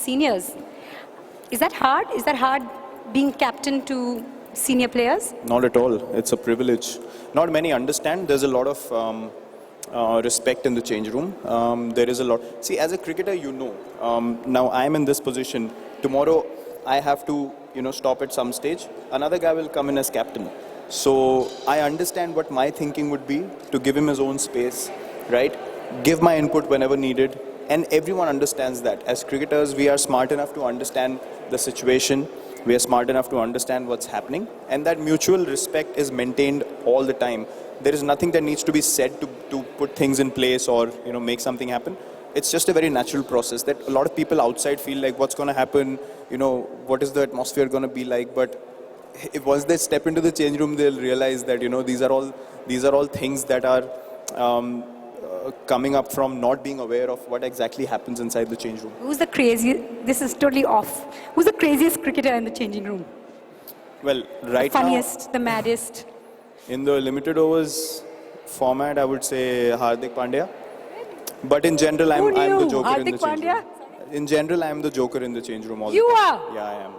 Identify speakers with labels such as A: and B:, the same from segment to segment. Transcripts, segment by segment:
A: seniors. Is that hard? Is that hard being captain to senior players?
B: Not at all. It's a privilege. Not many understand. There's a lot of respect in the change room. There is a lot. See, as a cricketer, now I'm in this position. Tomorrow, I have to, stop at some stage. Another guy will come in as captain. So I understand what my thinking would be to give him his own space, right? Give my input whenever needed. And everyone understands that. As cricketers, we are smart enough to understand the situation. We are smart enough to understand what's happening. And that mutual respect is maintained all the time. There is nothing that needs to be said to put things in place or, make something happen. It's just a very natural process that a lot of people outside feel like what's going to happen, what is the atmosphere going to be like. But if once they step into the change room, they'll realize that, these are all things that are coming up from not being aware of what exactly happens inside the change room.
A: Who's the craziest? This is totally off. Who's the craziest cricketer in the changing room?
B: Well, right
A: the funniest, the maddest.
B: In the limited overs format, I would say Hardik Pandya. But in general, I'm the joker in the change room. In general, I'm the joker in the change room.
A: You are?
B: Yeah, I am.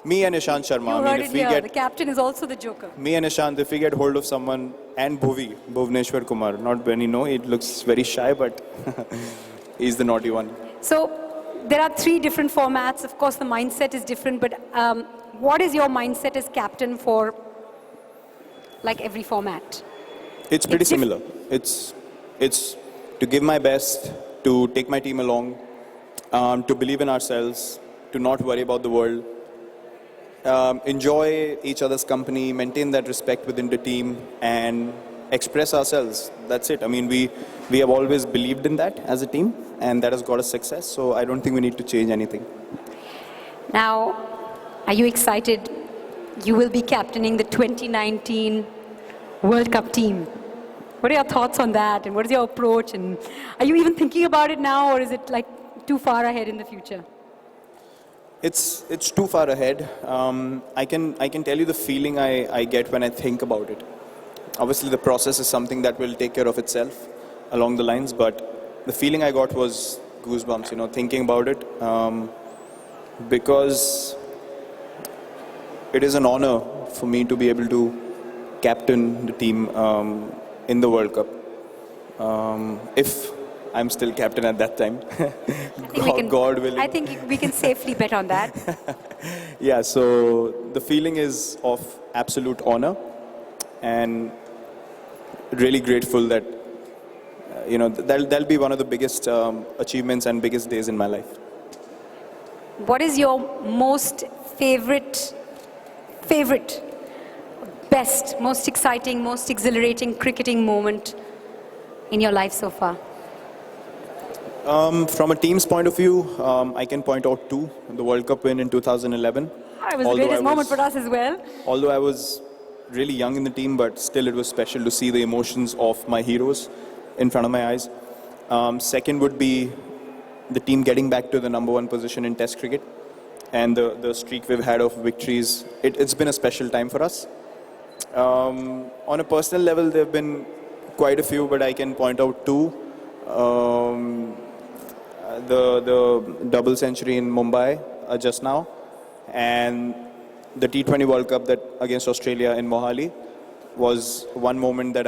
B: Me and Ishant Sharma.
A: You heard it here. The captain is also the joker.
B: Me and Ishant, if we get hold of someone, and Bhuvneshwar Kumar, not when he looks very shy, but he's the naughty one.
A: So there are 3 different formats. Of course, the mindset is different, but what is your mindset as captain for like every format?
B: It's pretty similar. It's to give my best, to take my team along, to believe in ourselves, to not worry about the world, enjoy each other's company, maintain that respect within the team, and express ourselves. That's it. I mean, we have always believed in that as a team, and that has got us success. So I don't think we need to change anything.
A: Now, are you excited? You will be captaining the 2019 World Cup team. What are your thoughts on that? And what is your approach? And are you even thinking about it now, or is it like too far ahead in the future?
B: It's too far ahead. I can tell you the feeling I get when I think about it. Obviously, the process is something that will take care of itself along the lines, but the feeling I got was goosebumps, thinking about it, because it is an honor for me to be able to captain the team in the World Cup. If I'm still captain at that time, God willing.
A: I think we can safely bet on that.
B: Yeah, so the feeling is of absolute honor, and really grateful that that'll be one of the biggest achievements and biggest days in my life.
A: What is your most favorite, best, most exciting, most exhilarating cricketing moment in your life so far?
B: From a team's point of view, I can point out 2. The World Cup win in 2011.
A: It was the greatest moment for us as well.
B: Although I was really young in the team, but still it was special to see the emotions of my heroes in front of my eyes. Second would be the team getting back to the #1 position in Test cricket, and the streak we've had of victories. It's been a special time for us. On a personal level, there have been quite a few, but I can point out 2. The double century in Mumbai just now, and the T20 World Cup that against Australia in Mohali was one moment that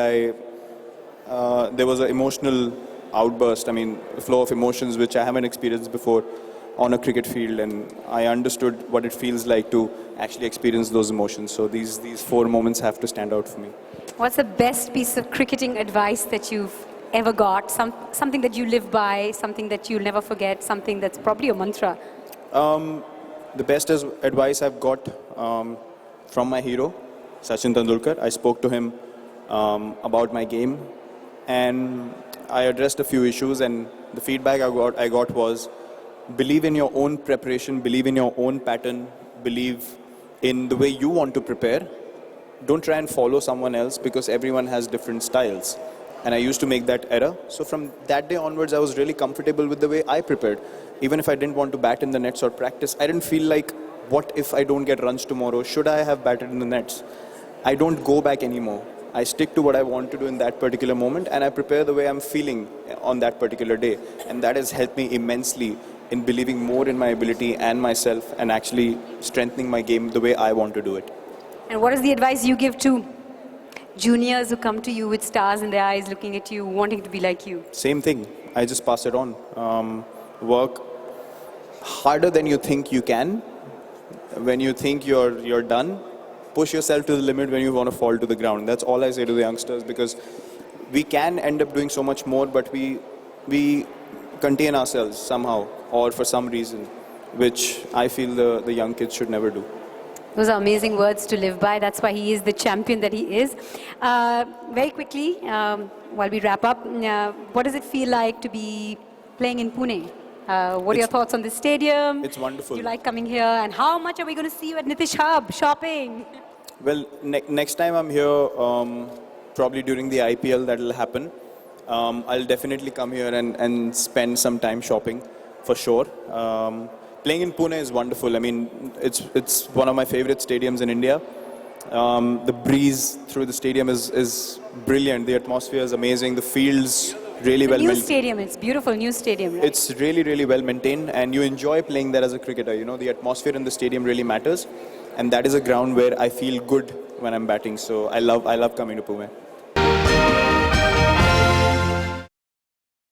B: there was an emotional outburst. I mean, a flow of emotions which I haven't experienced before on a cricket field, and I understood what it feels like to actually experience those emotions. So these 4 moments have to stand out for me.
A: What's the best piece of cricketing advice that you've ever got? Something that you live by, something that you'll never forget, something that's probably a mantra?
B: The best advice I've got from my hero, Sachin Tendulkar. I spoke to him about my game, and I addressed a few issues, and the feedback I got was, believe in your own preparation, believe in your own pattern, believe in the way you want to prepare. Don't try and follow someone else, because everyone has different styles. And I used to make that error. So from that day onwards, I was really comfortable with the way I prepared. Even if I didn't want to bat in the nets or practice, I didn't feel like, what if I don't get runs tomorrow? Should I have batted in the nets? I don't go back anymore. I stick to what I want to do in that particular moment, and I prepare the way I'm feeling on that particular day. And that has helped me immensely in believing more in my ability and myself and actually strengthening my game the way I want to do it.
A: And what is the advice you give to juniors who come to you with stars in their eyes, looking at you, wanting to be like you?
B: Same thing. I just pass it on. Work harder than you think you can. When you think you're done, push yourself to the limit when you want to fall to the ground. That's all I say to the youngsters, because we can end up doing so much more, but we contain ourselves somehow or for some reason, which I feel the young kids should never do.
A: Those are amazing words to live by. That's why he is the champion that he is. Very quickly, while we wrap up, what does it feel like to be playing in Pune? What are your thoughts on the stadium?
B: It's wonderful.
A: Do you like coming here? And how much are we going to see you at Nitish Hub shopping?
B: Well, next time I'm here, probably during the IPL, that will happen. I'll definitely come here and spend some time shopping, for sure. Playing in Pune is wonderful. I mean, it's one of my favorite stadiums in India. The breeze through the stadium is brilliant. The atmosphere is amazing. The field's really well maintained.
A: New stadium, it's beautiful new stadium, right?
B: It's really, really well maintained, and you enjoy playing there as a cricketer. You know, the atmosphere in the stadium really matters, and that is a ground where I feel good when I'm batting. So I love coming to Pune.